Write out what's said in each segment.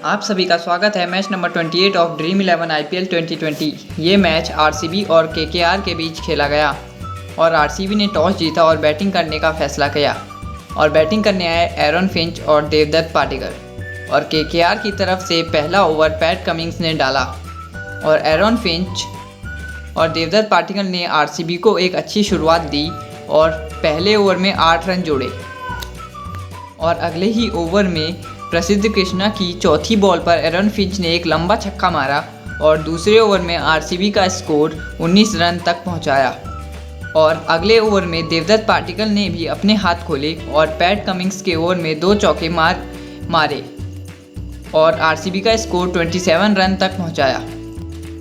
आप सभी का स्वागत है match number 28 of dream 11 IPL 2020। ये मैच आरसीबी और केकेआर के बीच खेला गया और आरसीबी ने टॉस जीता और बैटिंग करने का फैसला किया और बैटिंग करने आए एरन फिंच और देवदत्त पाटिकर और केकेआर की तरफ से पहला ओवर पैट कमिंस ने डाला और एरन फिंच और देवदत्त पाटिकर ने आरसीबी को एक अच्छी शुरुआत दी और पहले ओवर में 8 रन जोड़े और अगले ही ओवर में प्रसिद्ध कृष्णा की चौथी बॉल पर एरन फिंच ने एक लंबा छक्का मारा और दूसरे ओवर में आरसीबी का स्कोर 19 रन तक पहुंचाया और अगले ओवर में देवदत्त पाटिकर ने भी अपने हाथ खोले और पैट कमिंस के ओवर में 2 चौके मारे और आरसीबी का स्कोर 27 रन तक पहुंचाया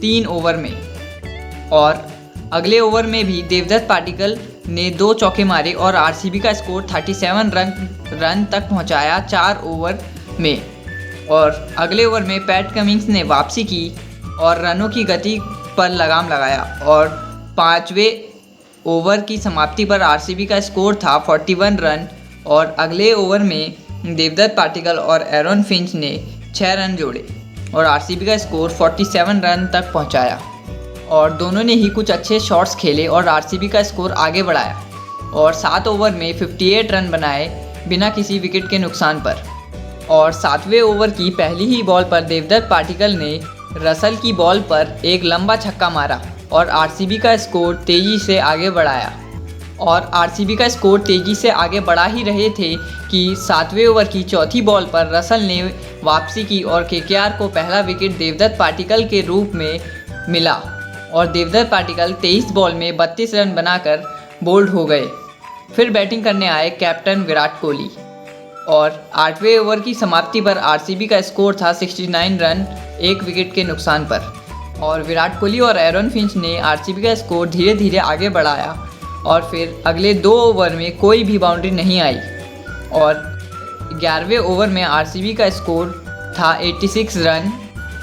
3 ओवर में। और अगले ओवर में भी देवदत्त पाटिकर ने 2 चौके मारे और आरसीबी का स्कोर 37 रन तक पहुंचाया 4 ओवर में। और अगले ओवर में पैट कमिंस ने वापसी की और रनों की गति पर लगाम लगाया और 5वें ओवर की समाप्ति पर आरसीबी का स्कोर था 41 रन और अगले ओवर में देवदत्त पाटिकर और एरन फिंच ने 6 रन जोड़े और आरसीबी का स्कोर 47 रन तक पहुंचाया और दोनों ने ही कुछ अच्छे शॉट्स खेले और आरसीबी का स्कोर आगे बढ़ाया और 7 ओवर में 58 रन बनाए बिना किसी विकेट के नुकसान पर। और 7वें ओवर की पहली ही बॉल पर देवदत्त पाटिकर ने रसल की बॉल पर एक लंबा छक्का मारा और आरसीबी का स्कोर तेज़ी से आगे बढ़ाया और आरसीबी का स्कोर तेज़ी से आगे बढ़ा ही रहे थे कि 7वें ओवर की चौथी बॉल पर रसल ने वापसी की और केकेआर को पहला विकेट देवदत्त पाटिकर के रूप में मिला और देवदत्त पाटिकर 23 बॉल में 32 रन बनाकर बोल्ड हो गए। फिर बैटिंग करने आए कैप्टन विराट कोहली और 8वें ओवर की समाप्ति पर आरसीबी का स्कोर था 69 रन 1 विकेट के नुकसान पर और विराट कोहली और एरन फिंच ने आरसीबी का स्कोर धीरे धीरे आगे बढ़ाया और फिर अगले 2 ओवर में कोई भी बाउंड्री नहीं आई और 11वें ओवर में आरसीबी का स्कोर था 86 रन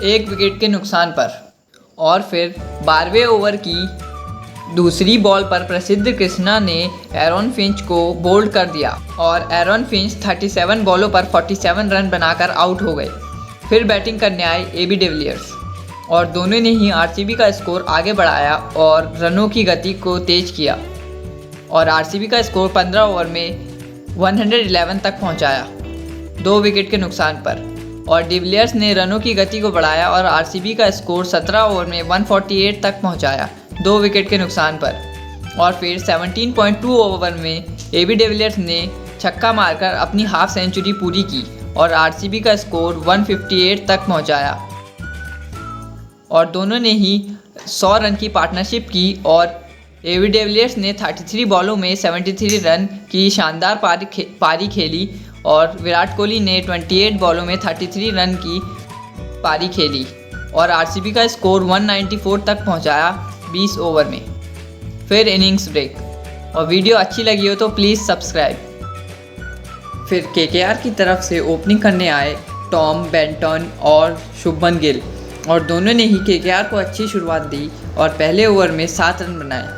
1 विकेट के नुकसान पर। और फिर 12वें ओवर की दूसरी बॉल पर प्रसिद्ध कृष्णा ने एरन फिंच को बोल्ड कर दिया और एरन फिंच 37 बॉलों पर 47 रन बनाकर आउट हो गए। फिर बैटिंग करने आए एबी डिविलियर्स और दोनों ने ही आरसीबी का स्कोर आगे बढ़ाया और रनों की गति को तेज किया और आरसीबी का स्कोर 15 ओवर में 111 तक पहुंचाया 2 विकेट के नुकसान पर और डिविलियर्स ने रनों की गति को बढ़ाया और आरसीबी का स्कोर 17 ओवर में 148 तक पहुंचाया 2 विकेट के नुकसान पर। और फिर 17.2 ओवर में एबी डिविलियर्स ने छक्का मारकर अपनी हाफ सेंचुरी पूरी की और आरसीबी का स्कोर 158 तक पहुंचाया और दोनों ने ही 100 रन की पार्टनरशिप की और एबी डिविलियर्स ने 33 बॉलों में 73 रन की शानदार पारी खेली और विराट कोहली ने 28 बॉलों में 33 रन की पारी खेली और आरसीबी का स्कोर 194 तक पहुंचाया 20 ओवर में। फिर इनिंग्स ब्रेक और वीडियो अच्छी लगी हो तो प्लीज़ सब्सक्राइब। फिर केकेआर की तरफ से ओपनिंग करने आए टॉम बेंटन और शुभमन गिल और दोनों ने ही केकेआर को अच्छी शुरुआत दी और पहले ओवर में 7 रन बनाए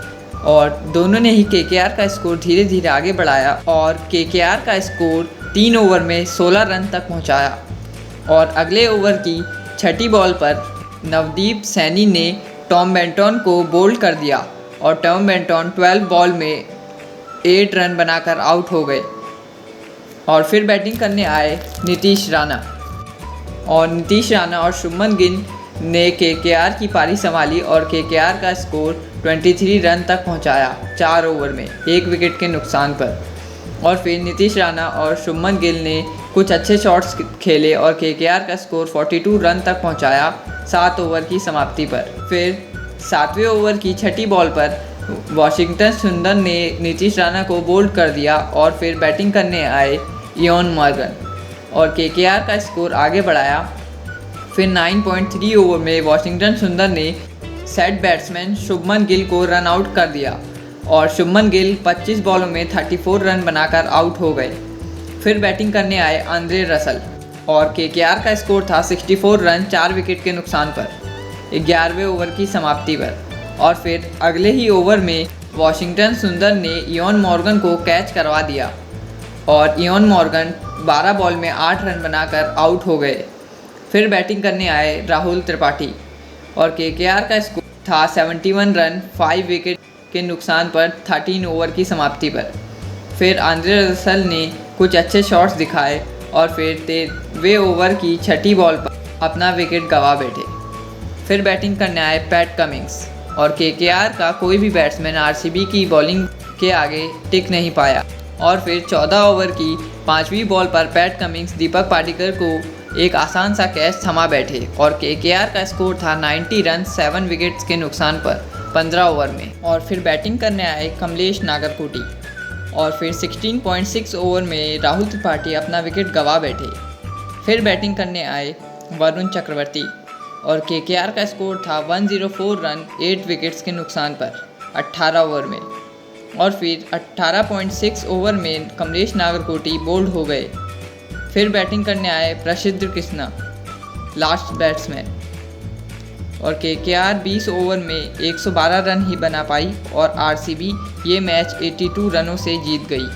और दोनों ने ही केकेआर का स्कोर धीरे धीरे आगे बढ़ाया और केकेआर का स्कोर 3 ओवर में 16 रन तक पहुंचाया और अगले ओवर की छठी बॉल पर नवदीप सैनी ने टॉम बेंटन को बोल्ड कर दिया और टॉम बेंटन 12 बॉल में 8 रन बनाकर आउट हो गए। और फिर बैटिंग करने आए नीतीश राणा और शुभमन गिल ने केकेआर की पारी संभाली और केकेआर का स्कोर 23 रन तक पहुंचाया 4 ओवर में 1 विकेट के नुकसान पर। और फिर नीतीश राणा और शुभमन गिल ने कुछ अच्छे शॉट्स खेले और केकेआर का स्कोर 42 रन तक पहुंचाया 7 ओवर की समाप्ति पर। फिर 7वें ओवर की छठी बॉल पर वाशिंगटन सुंदर ने नीतीश राणा को बोल्ड कर दिया और फिर बैटिंग करने आए इयोन मॉर्गन और केकेआर का स्कोर आगे बढ़ाया। फिर 9.3 ओवर में वाशिंगटन सुंदर ने सेट बैट्समैन शुभमन गिल को रन आउट कर दिया और शुभमन गिल 25 बॉलों में 34 रन बनाकर आउट हो गए। फिर बैटिंग करने आए आंद्रे रसल और केकेआर का स्कोर था 64 रन 4 विकेट के नुकसान पर 11वें ओवर की समाप्ति पर। और फिर अगले ही ओवर में वाशिंगटन सुंदर ने इयोन मॉर्गन को कैच करवा दिया और इयोन मॉर्गन 12 बॉल में 8 रन बनाकर आउट हो गए। फिर बैटिंग करने आए राहुल त्रिपाठी और केकेआर का स्कोर था 71 रन 5 विकेट के नुकसान पर 13 ओवर की समाप्ति पर। फिर आंद्रे रसल ने कुछ अच्छे शॉट्स दिखाए और फिर 13वें ओवर की छठी बॉल पर अपना विकेट गंवा बैठे। फिर बैटिंग करने आए पैट कमिंस और केकेआर का कोई भी बैट्समैन आरसीबी की बॉलिंग के आगे टिक नहीं पाया और फिर 14 ओवर की 5वीं बॉल पर पैट कमिंस दीपक पार्टिकर को एक आसान सा कैच थमा बैठे और केकेआर का स्कोर था 90 रन 7 विकेट्स के नुकसान पर 15 ओवर में। और फिर बैटिंग करने आए कमलेश नागरकोटी और फिर 16.6 ओवर में राहुल त्रिपाठी अपना विकेट गंवा बैठे। फिर बैटिंग करने आए वरुण चक्रवर्ती और केकेआर का स्कोर था 104 रन 8 विकेट्स के नुकसान पर 18 ओवर में। और फिर 18.6 ओवर में कमलेश नागरकोटी बोल्ड हो गए। फिर बैटिंग करने आए प्रसिद्ध कृष्णा लास्ट बैट्समैन और केकेआर 20 ओवर में 112 रन ही बना पाई और आरसीबी ये मैच 82 रनों से जीत गई।